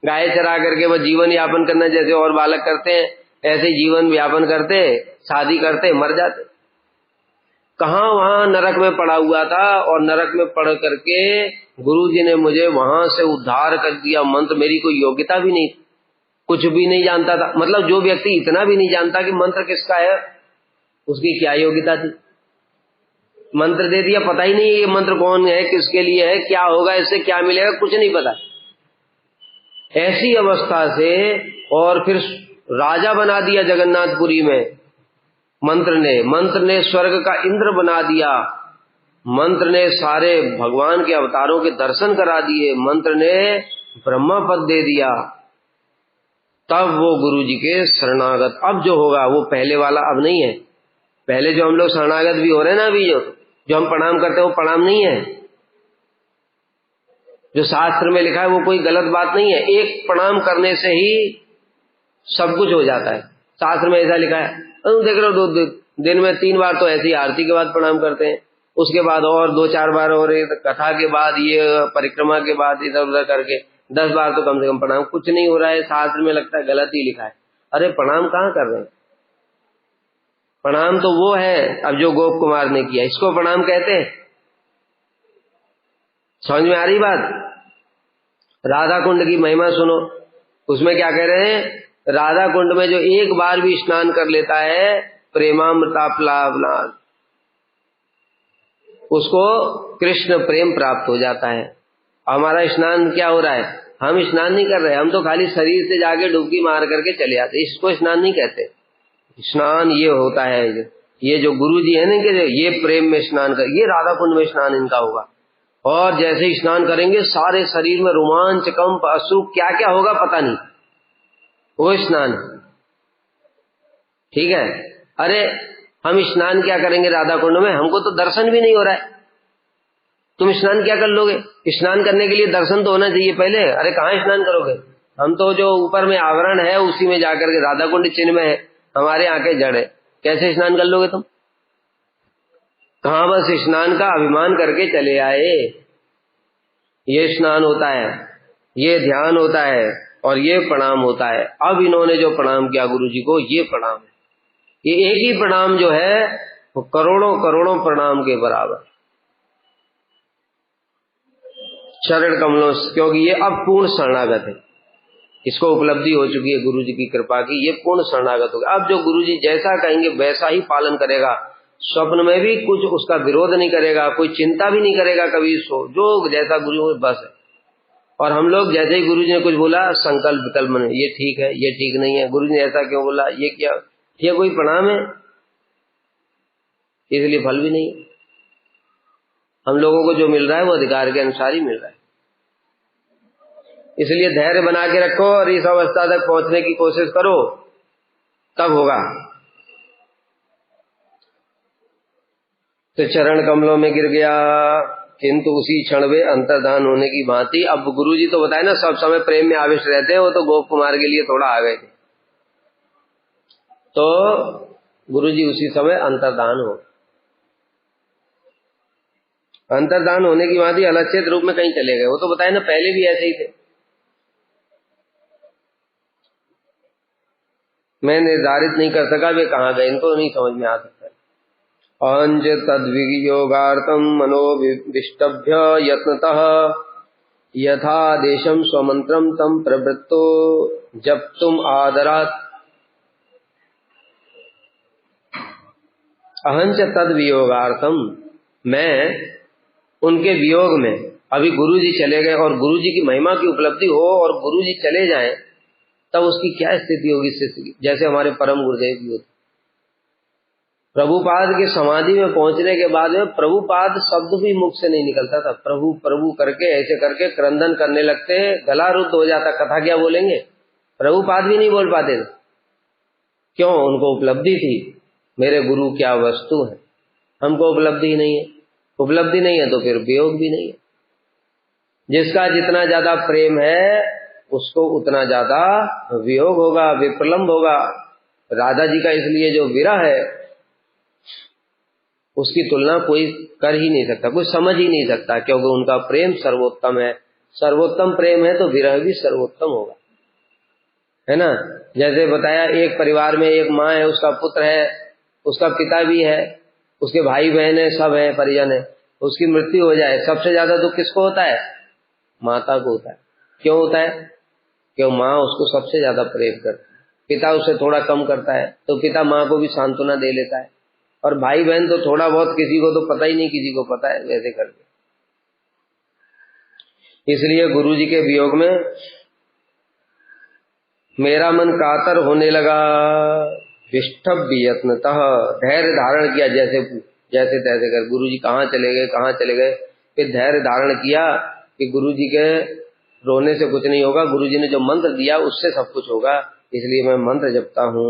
S1: गाय चरा करके वो जीवन यापन करना, जैसे और बालक करते हैं ऐसे जीवन यापन करते, शादी करते, मर जाते। कहाँ वहां नरक में पड़ा हुआ था, और नरक में पड़ करके गुरु जी ने मुझे वहां से उद्धार कर दिया। मंत्र, मेरी कोई योग्यता भी नहीं, कुछ भी नहीं जानता था। मतलब जो व्यक्ति इतना भी नहीं जानता कि मंत्र किसका है, उसकी क्या योग्यता थी? मंत्र दे दिया, पता ही नहीं ये मंत्र कौन है, किसके लिए है, क्या होगा, इससे क्या मिलेगा, कुछ नहीं पता। ऐसी अवस्था से और फिर राजा बना दिया जगन्नाथपुरी में मंत्र ने स्वर्ग का इंद्र बना दिया, मंत्र ने सारे भगवान के अवतारों के दर्शन करा दिए, मंत्र ने ब्रह्मा पद दे दिया। तब वो गुरु जी के शरणागत, अब जो होगा वो पहले वाला अब नहीं है। पहले जो हम लोग शरणागत भी हो रहे हैं ना, अभी जो हम प्रणाम करते हैं वो प्रणाम नहीं है। जो शास्त्र में लिखा है वो कोई गलत बात नहीं है। एक प्रणाम करने से ही सब कुछ हो जाता है, शास्त्र में ऐसा लिखा है। देख रहे हो, दिन में 3 बार तो ऐसी आरती के बाद प्रणाम करते हैं, उसके बाद और 2-4 बार और कथा के बाद, ये परिक्रमा के बाद इधर उधर करके 10 बार तो कम से कम प्रणाम। कुछ नहीं हो रहा है, शास्त्र में लगता है गलत ही लिखा है। अरे प्रणाम कहाँ कर रहे हैं? प्रणाम तो वो है अब जो गोप कुमार ने किया, इसको प्रणाम कहते हैं। समझ में आ रही बात? राधा कुंड की महिमा सुनो, उसमें क्या कह रहे हैं, राधा कुंड में जो एक बार भी स्नान कर लेता है प्रेमामृताप्लावनाद, उसको कृष्ण प्रेम प्राप्त हो जाता है। हमारा स्नान क्या हो रहा है, हम स्नान नहीं कर रहे, हम तो खाली शरीर से जाके डुबकी मार करके चले आते, इसको स्नान नहीं कहते। स्नान ये होता है, ये जो गुरु जी है ना कि ये प्रेम में स्नान कर, ये राधा कुंड में स्नान इनका होगा। और जैसे ही स्नान करेंगे सारे शरीर में रोमांच कंप अश्रु क्या क्या होगा पता नहीं, वो स्नान। ठीक है, अरे हम स्नान क्या करेंगे राधा कुंड में, हमको तो दर्शन भी नहीं हो रहा है, तुम स्नान क्या कर लोगे? स्नान करने के लिए दर्शन तो होना चाहिए पहले। अरे कहाँ स्नान करोगे, हम तो जो ऊपर में आवरण है उसी में जाकर के, राधा कुंड चिन्ह में है, हमारे आंखें जड़ है, कैसे स्नान कर लोगे तुम? कहाँ बस स्नान का अभिमान करके चले आए। ये स्नान होता है, ये ध्यान होता है और ये प्रणाम होता है। अब इन्होंने जो प्रणाम किया गुरु जी को, ये प्रणाम है, ये एक ही प्रणाम जो है वो करोड़ों करोड़ों प्रणाम के बराबर। शरण कमलों, क्योंकि ये अब पूर्ण शरणागत है, इसको उपलब्धि हो चुकी है गुरु जी की कृपा की, ये पूर्ण शरणागत हो गया। अब जो गुरु जी जैसा कहेंगे वैसा ही पालन करेगा, स्वप्न में भी कुछ उसका विरोध नहीं करेगा, कोई चिंता भी नहीं करेगा कभी, सो जो जैसा गुरु हो बस है। और हम लोग जैसे ही गुरु जी ने कुछ बोला संकल्प विकल्प में, ये ठीक है ये ठीक नहीं है, गुरु जी ने ऐसा क्यों बोला, ये क्या, ये कोई प्रणाम है? इसलिए फल भी नहीं। हम लोगों को जो मिल रहा है वो अधिकार के अनुसार ही मिल रहा है। इसलिए धैर्य बना के रखो और इस अवस्था तक पहुंचने की कोशिश करो, तब होगा। तो चरण कमलों में गिर गया, किंतु उसी क्षण वे अंतर्धान होने की भांति। अब गुरु जी तो बताए ना सब समय प्रेम में आविष्ट रहते हैं, वो तो गोप कुमार के लिए थोड़ा आ गए थे, तो गुरु जी उसी समय अंतर्धान हो, अंतर्धान होने की भांति अलक्षित रूप में कहीं चले गए। वो तो बताए ना पहले भी ऐसे ही थे। मैं निर्धारित नहीं कर सका वे कहाँ गए, इनको नहीं समझ में आ सकता। अंज तद्वियोगार्थम मनोविष्टभ्य यत्नतः यथा देशम स्वमंत्रम तम प्रवृत्तो जब तुम आदरात। अहंच तद वियोगार्थम, मैं उनके वियोग में, अभी गुरु जी चले गए और गुरु जी की महिमा की उपलब्धि हो और गुरु जी चले जाएं, तब उसकी क्या स्थिति होगी स्थिति की, जैसे हमारे परम गुरुदेव जी होते। प्रभुपाद के समाधि में पहुंचने के बाद में प्रभुपाद शब्द भी मुख से नहीं निकलता था, प्रभु प्रभु करके ऐसे करके क्रंदन करने लगते, गला रुद्ध हो जाता, कथा क्या बोलेंगे, प्रभुपाद भी नहीं बोल पाते थे। क्यों? उनको उपलब्धि थी मेरे गुरु क्या वस्तु है, हमको उपलब्धि ही नहीं है। उपलब्धि नहीं है तो फिर वियोग भी नहीं है। जिसका जितना ज्यादा प्रेम है उसको उतना ज्यादा वियोग होगा, विप्रलंब होगा। राधा जी का इसलिए जो विरह है उसकी तुलना कोई कर ही नहीं सकता, कोई समझ ही नहीं सकता, क्योंकि उनका प्रेम सर्वोत्तम है। सर्वोत्तम प्रेम है तो विरह भी सर्वोत्तम होगा, है ना। जैसे बताया एक परिवार में एक माँ है, उसका पुत्र है, उसका पिता भी है, उसके भाई बहन है, सब है, परिजन है, उसकी मृत्यु हो जाए, सबसे ज्यादा दुख किसको होता है? माता को होता है। क्यों होता है? क्यों माँ उसको सबसे ज्यादा प्रेम करती है, पिता उसे थोड़ा कम करता है तो पिता माँ को भी सांत्वना दे लेता है, और भाई बहन तो थोड़ा बहुत, किसी को तो पता ही नहीं, किसी को पता है, वैसे करके। इसलिए गुरु जी के वियोग में मेरा मन कातर होने लगा। विष्टभ्य यत्नतः, धैर्य धारण किया, जैसे जैसे तैसे कर। गुरु जी कहाँ चले गए, कहाँ चले गए, फिर धैर्य धारण किया कि गुरु जी के रोने से कुछ नहीं होगा, गुरु जी ने जो मंत्र दिया उससे सब कुछ होगा, इसलिए मैं मंत्र जपता हूँ।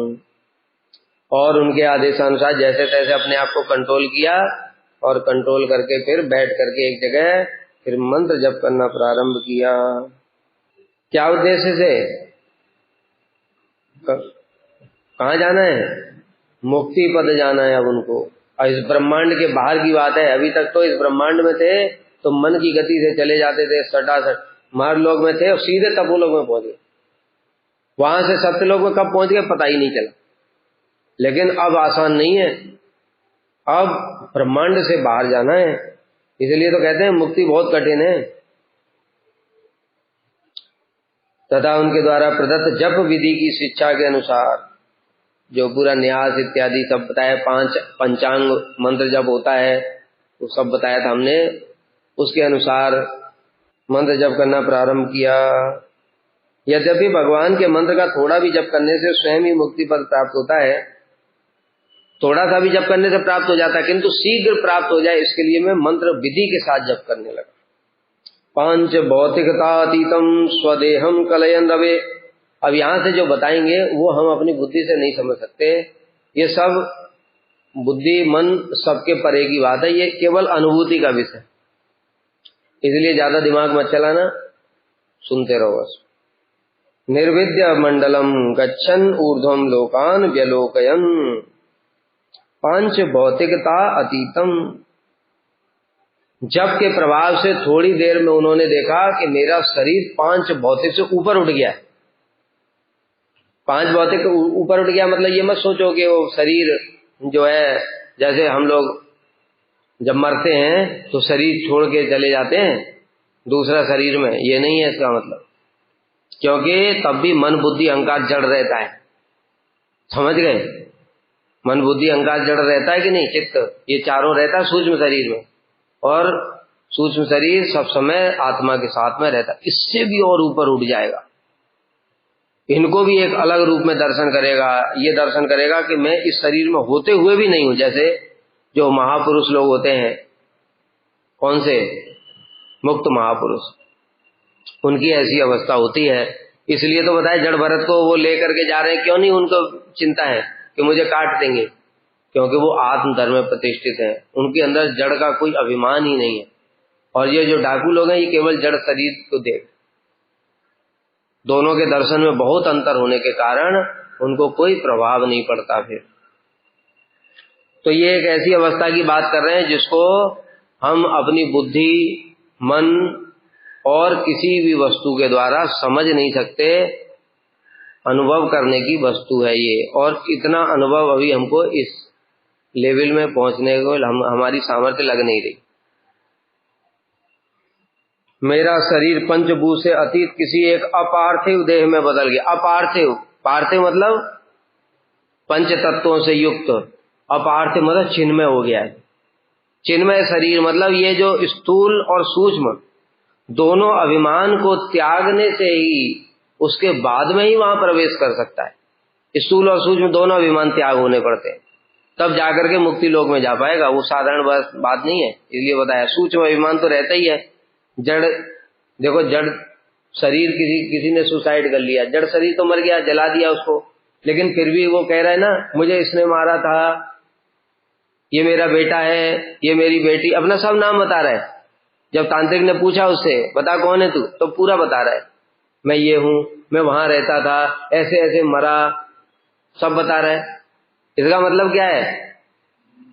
S1: और उनके आदेशानुसार जैसे तैसे अपने आप को कंट्रोल किया, और कंट्रोल करके फिर बैठ करके एक जगह फिर मंत्र जप करना प्रारंभ किया। क्या उद्देश्य से? कहाँ जाना है? मुक्ति पद जाना है अब उनको। और इस ब्रह्मांड के बाहर की बात है, अभी तक तो इस ब्रह्मांड में थे तो मन की गति से चले जाते थे, सटासट मार लोग में थे और सीधे तपोलोक में पहुंच गए। वहां से सत्यलोक में कब पहुंच गए पता ही नहीं चला। लेकिन अब आसान नहीं है, अब ब्रह्मांड से बाहर जाना है। इसलिए तो कहते हैं मुक्ति बहुत कठिन है। तथा उनके द्वारा प्रदत्त जप विधि की शिक्षा के अनुसार जो पूरा न्यास इत्यादि सब बताया, 5 पंचांग मंत्र जब होता है वो सब बताया था हमने, उसके अनुसार मंत्र जप करना प्रारंभ किया। यद्यपि भगवान के मंत्र का थोड़ा भी जप करने से स्वयं ही मुक्ति पद प्राप्त होता है, थोड़ा सा भी जप करने से प्राप्त हो जाता है, किंतु शीघ्र प्राप्त हो जाए इसके लिए मैं मंत्र विधि के साथ जप करने लगा। पांच भौतिकतातीतम स्वदेहम कलयन रवे। अब यहां से जो बताएंगे वो हम अपनी बुद्धि से नहीं समझ सकते, ये सब बुद्धि मन सबके परे की बात है, ये केवल अनुभूति का विषय, इसलिए ज्यादा दिमाग मत चलाना, सुनते रहो बस। निर्विद्य मंडलम गच्छन ऊर्ध्वम लोकान व्यलोकयन पांच भौतिकता अतीतम। जप के प्रभाव से थोड़ी देर में उन्होंने देखा कि मेरा शरीर 5 भौतिक से ऊपर उठ गया है। 5 भौतिक ऊपर उठ गया मतलब ये मत सोचो कि वो शरीर जो है, जैसे हम लोग जब मरते हैं तो शरीर छोड़ के चले जाते हैं दूसरा शरीर में, ये नहीं है इसका मतलब, क्योंकि तब भी मन बुद्धि अहंकार जड़ रहता है, समझ गए? मन बुद्धि अहंकार जड़ रहता है कि नहीं, चित्त, ये चारों रहता है सूक्ष्म शरीर में, और सूक्ष्म शरीर सब समय आत्मा के साथ में रहता है, इससे भी और ऊपर उठ जाएगा। इनको भी एक अलग रूप में दर्शन करेगा, ये दर्शन करेगा कि मैं इस शरीर में होते हुए भी नहीं हूं। जैसे जो महापुरुष लोग होते हैं, कौन से? मुक्त महापुरुष, उनकी ऐसी अवस्था होती है। इसलिए तो बताया जड़ भरत को वो लेकर के जा रहे हैं, क्यों नहीं उनको चिंता है कि मुझे काट देंगे, क्योंकि वो आत्म धर्म में प्रतिष्ठित है, उनके अंदर जड़ का कोई अभिमान ही नहीं है। और ये जो डाकू लोग हैं ये केवल जड़ शरीर को देख, दोनों के दर्शन में बहुत अंतर होने के कारण उनको कोई प्रभाव नहीं पड़ता। फिर तो ये एक ऐसी अवस्था की बात कर रहे हैं जिसको हम अपनी बुद्धि मन और किसी भी वस्तु के द्वारा समझ नहीं सकते, अनुभव करने की वस्तु है ये। और इतना अनुभव अभी हमको इस लेवल में पहुंचने को हमारी सामर्थ्य लग नहीं रही। मेरा शरीर पंचभूत से अतीत किसी एक अपार्थिव देह में बदल गया। अपार्थिव, पार्थिव मतलब पंच तत्वों से युक्त, अपार्थिव मतलब चिन्मय हो गया है। चिन्मय शरीर मतलब ये जो स्थूल और सूक्ष्म दोनों अभिमान को त्यागने से ही उसके बाद में ही वहां प्रवेश कर सकता है। स्थूल और सूक्ष्म दोनों अभिमान त्याग होने पड़ते हैं, तब जाकर के मुक्ति लोक में जा पाएगा। वो साधारण बात नहीं है, इसलिए बताया। सूक्ष्म अभिमान तो रहता ही है। जड़, देखो जड़ शरीर, किसी ने सुसाइड कर लिया, जड़ शरीर तो मर गया, जला दिया उसको, लेकिन फिर भी वो कह रहा है ना मुझे इसने मारा था, ये मेरा बेटा है, ये मेरी बेटी, अपना सब नाम बता रहा है। जब तांत्रिक ने पूछा उससे बता कौन है तू, तो पूरा बता रहा है, मैं ये हूं, मैं वहां रहता था, ऐसे ऐसे मरा, सब बता रहा है। इसका मतलब क्या है?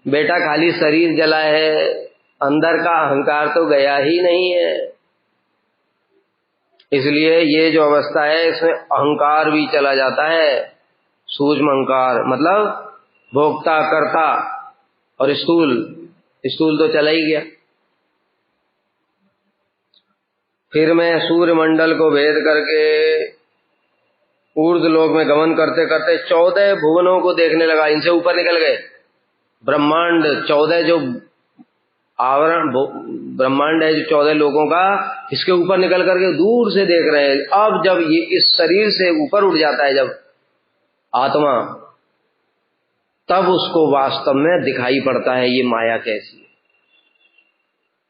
S1: बेटा खाली शरीर जला है, अंदर का अहंकार तो गया ही नहीं है। इसलिए ये जो अवस्था है इसमें अहंकार भी चला जाता है। सूक्ष्म अहंकार मतलब भोक्ता कर्ता, और स्थूल तो चला ही गया। फिर मैं सूर्य मंडल को भेद करके ऊर्ध्व लोक में गमन करते करते 14 भुवनों को देखने लगा। इनसे ऊपर निकल गए। ब्रह्मांड 14 जो आवरण ब्रह्मांड है, जो 14 लोगों का, इसके ऊपर निकल करके दूर से देख रहे हैं। अब जब ये इस शरीर से ऊपर उठ जाता है जब आत्मा, तब उसको वास्तव में दिखाई पड़ता है ये माया कैसी है,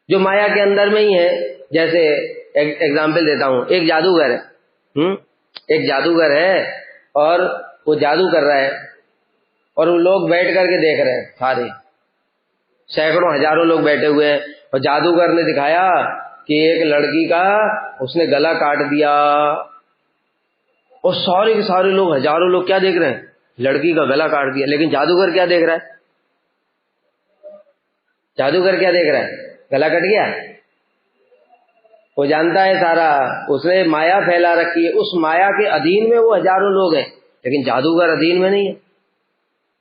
S1: जो माया के अंदर में ही है। जैसे एग्जाम्पल देता हूं, एक जादूगर है, एक जादूगर है और वो जादू कर रहा है, और वो लोग बैठ करके देख रहे हैं, सारे सैकड़ों हजारों लोग बैठे हुए हैं। और जादूगर ने दिखाया कि एक लड़की का उसने गला काट दिया, और सारे के सारे लोग, हजारों लोग क्या देख रहे हैं? लड़की का गला काट दिया। लेकिन जादूगर क्या देख रहा है? जादूगर क्या देख रहा है? गला कट गया। वो जानता है सारा, उसने माया फैला रखी है, उस माया के अधीन में वो हजारों लोग हैं, लेकिन जादूगर अधीन में नहीं है।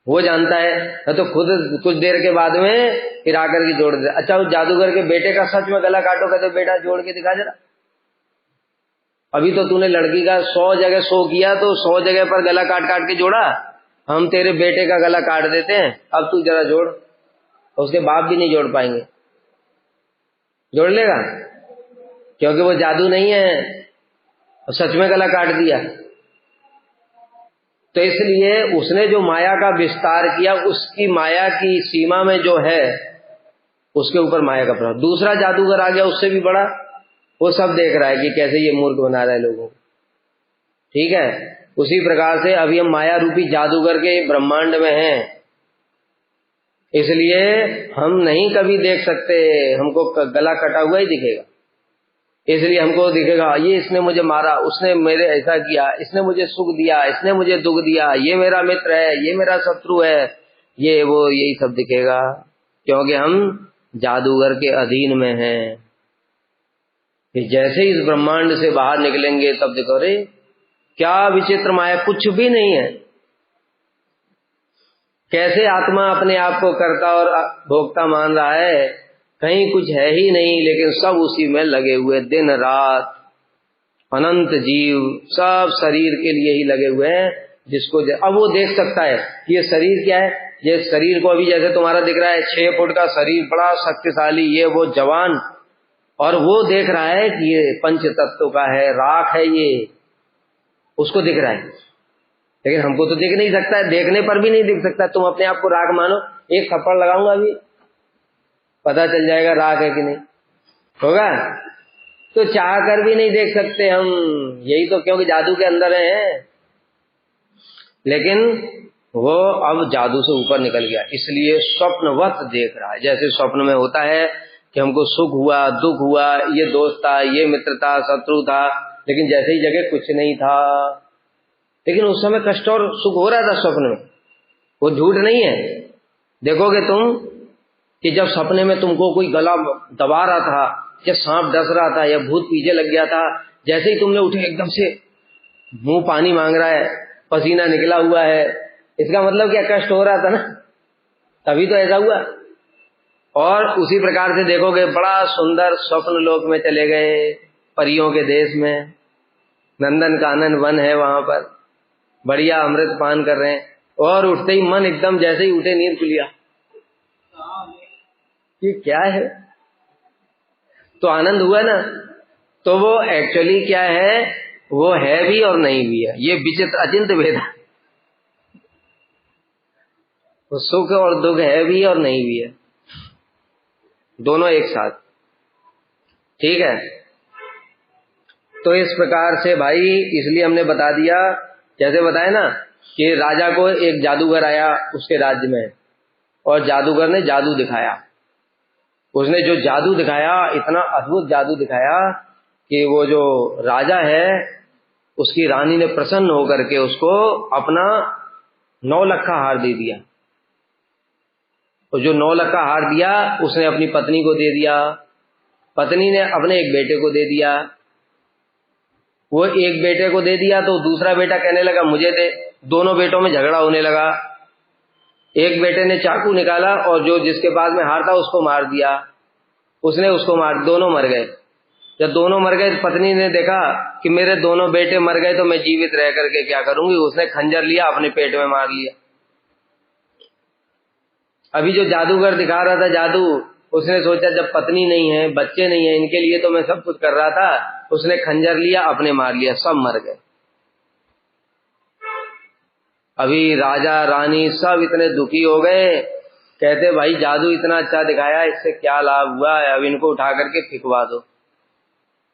S1: वो जानता है तो खुद कुछ देर के बाद में फिर आकर के जोड़ दे। अच्छा, उस जादूगर के बेटे का सच में गला काटो, कहते बेटा जोड़ के दिखा जरा। अभी तो तूने लड़की का 100 जगह शो किया, तो 100 जगह पर गला काट काट के जोड़ा। हम तेरे बेटे का गला काट देते हैं, अब तू जरा जोड़। उसके बाप भी नहीं जोड़ पाएंगे। जोड़ लेगा? क्योंकि वो जादू नहीं है, सच में गला काट दिया। तो इसलिए उसने जो माया का विस्तार किया, उसकी माया की सीमा में जो है उसके ऊपर माया का प्रभाव। दूसरा जादूगर आ गया, उससे भी बड़ा, वो सब देख रहा है कि कैसे ये मूर्ख बना रहा है लोगों को। ठीक है, उसी प्रकार से अभी हम माया रूपी जादूगर के ब्रह्मांड में हैं, इसलिए हम नहीं कभी देख सकते, हमको गला कटा हुआ ही दिखेगा। इसलिए हमको दिखेगा ये इसने मुझे मारा, उसने मेरे ऐसा किया, इसने मुझे सुख दिया, इसने मुझे दुख दिया, ये मेरा मित्र है, ये मेरा शत्रु है, ये वो, यही सब दिखेगा, क्योंकि हम जादूगर के अधीन में हैं। जैसे इस ब्रह्मांड से बाहर निकलेंगे तब देखो रे क्या विचित्र माया, कुछ भी नहीं है। कैसे आत्मा अपने आप को कर्ता और भोक्ता मान रहा है, कहीं कुछ है ही नहीं, लेकिन सब उसी में लगे हुए, दिन रात अनंत जीव सब शरीर के लिए ही लगे हुए हैं। जिसको अब वो देख सकता है कि ये शरीर क्या है। ये शरीर को अभी जैसे तुम्हारा दिख रहा है 6 फुट का शरीर, बड़ा शक्तिशाली, ये वो जवान, और वो देख रहा है कि ये पंच तत्व का है, राख है, ये उसको दिख रहा है। लेकिन हमको तो दिख नहीं सकता है, देखने पर भी नहीं दिख सकता। तुम अपने आप को राख मानो, एक थप्पड़ लगाऊंगा अभी, पता चल जाएगा राख है कि नहीं, होगा? तो चाह कर भी नहीं देख सकते हम, यही तो, क्योंकि जादू के अंदर है। लेकिन वो अब जादू से ऊपर निकल गया, इसलिए स्वप्नवत देख रहा है। जैसे स्वप्न में होता है कि हमको सुख हुआ, दुख हुआ, ये दोस्त था, ये मित्र था, शत्रु था, लेकिन जैसे ही जगह कुछ नहीं था, लेकिन उस समय कष्ट और सुख हो रहा था स्वप्न में, वो झूठ नहीं है। देखोगे तुम कि जब सपने में तुमको कोई गला दबा रहा था, या सांप डस रहा था, या भूत पीछे लग गया था, जैसे ही तुमने उठे एकदम से मुंह पानी मांग रहा है, पसीना निकला हुआ है, इसका मतलब क्या, कष्ट हो रहा था ना, तभी तो ऐसा हुआ। और उसी प्रकार से देखोगे बड़ा सुंदर स्वप्न लोक में चले गए, परियों के देश में, नंदन कानन वन है, वहां पर बढ़िया अमृत पान कर रहे हैं, और उठते ही मन एकदम, जैसे ही उठे नींद खुल गया, ये क्या है, तो आनंद हुआ ना। तो वो एक्चुअली क्या है, वो है भी और नहीं भी है, ये विचित्र अचिंत भेद है। वो सुख और दुख है भी और नहीं भी है, दोनों एक साथ। ठीक है, तो इस प्रकार से भाई, इसलिए हमने बता दिया, जैसे बताया ना कि राजा को एक जादूगर आया उसके राज्य में, और जादूगर ने जादू दिखाया। उसने जो जादू दिखाया, इतना अद्भुत जादू दिखाया कि वो जो राजा है उसकी रानी ने प्रसन्न होकर के उसको अपना 9 लाख का हार दे दिया। और जो 9 लाख का हार दिया, उसने अपनी पत्नी को दे दिया, पत्नी ने अपने एक बेटे को दे दिया। वो एक बेटे को दे दिया तो दूसरा बेटा कहने लगा मुझे दे, दोनों बेटों में झगड़ा होने लगा। एक बेटे ने चाकू निकाला और जो जिसके पास में हार था उसको मार दिया, उसने उसको मार, दोनों मर गए। जब दोनों मर गए, पत्नी ने देखा कि मेरे दोनों बेटे मर गए तो मैं जीवित रह करके क्या करूंगी, उसने खंजर लिया, अपने पेट में मार लिया। अभी जो जादूगर दिखा रहा था जादू, उसने सोचा जब पत्नी नहीं है, बच्चे नहीं है, इनके लिए तो मैं सब कुछ कर रहा था, उसने खंजर लिया, अपने मार लिया, सब मर गए। अभी राजा रानी सब इतने दुखी हो गए, कहते भाई जादू इतना अच्छा दिखाया, इससे क्या लाभ हुआ है, अब इनको उठा करके फिकवा दो।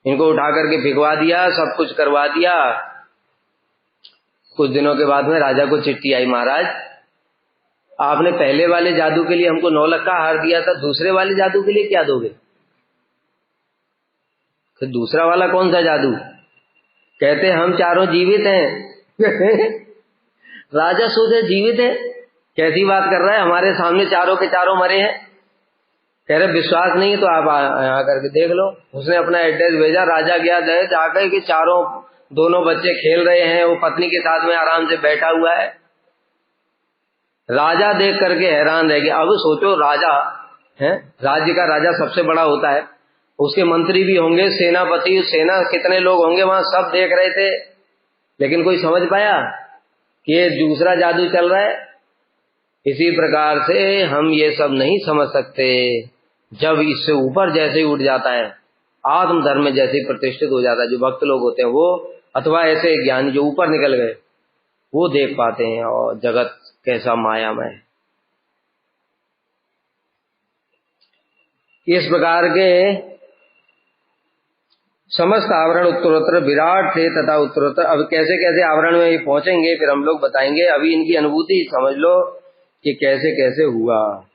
S1: इनको उठा करके फिकवा दिया, सब कुछ करवा दिया। कुछ दिनों के बाद में राजा को चिट्ठी आई, महाराज आपने पहले वाले जादू के लिए हमको 9 लाख का हार दिया था, दूसरे वाले जादू के लिए क्या दोगे? तो दूसरा वाला कौन सा जादू? कहते हम चारों जीवित हैं। राजा सोचे जीवित है, कैसी बात कर रहा है, हमारे सामने चारों के चारों मरे हैं। कह रहे विश्वास नहीं है तो आप यहाँ करके देख लो। उसने अपना एड्रेस भेजा, राजा गया, जाकर कि चारों, दोनों बच्चे खेल रहे हैं, वो पत्नी के साथ में आराम से बैठा हुआ है। राजा देख करके हैरान रह गया। अब सोचो राजा है, राज्य का राजा सबसे बड़ा होता है, उसके मंत्री भी होंगे, सेनापति, सेना कितने लोग होंगे वहां, सब देख रहे थे, लेकिन कोई समझ पाया कि ये दूसरा जादू चल रहा है। इसी प्रकार से हम ये सब नहीं समझ सकते। जब इससे ऊपर जैसे ही उठ जाता है, आत्मधर्म में जैसे ही प्रतिष्ठित हो जाता है, जो भक्त लोग होते हैं वो, अथवा ऐसे ज्ञानी जो ऊपर निकल गए, वो देख पाते हैं और जगत कैसा मायामय है। इस प्रकार के समस्त आवरण उत्तरोत्तर विराट थे तथा उत्तरोत्तर, अब कैसे कैसे आवरण में ये पहुंचेंगे फिर हम लोग बताएंगे। अभी इनकी अनुभूति समझ लो कि कैसे कैसे हुआ।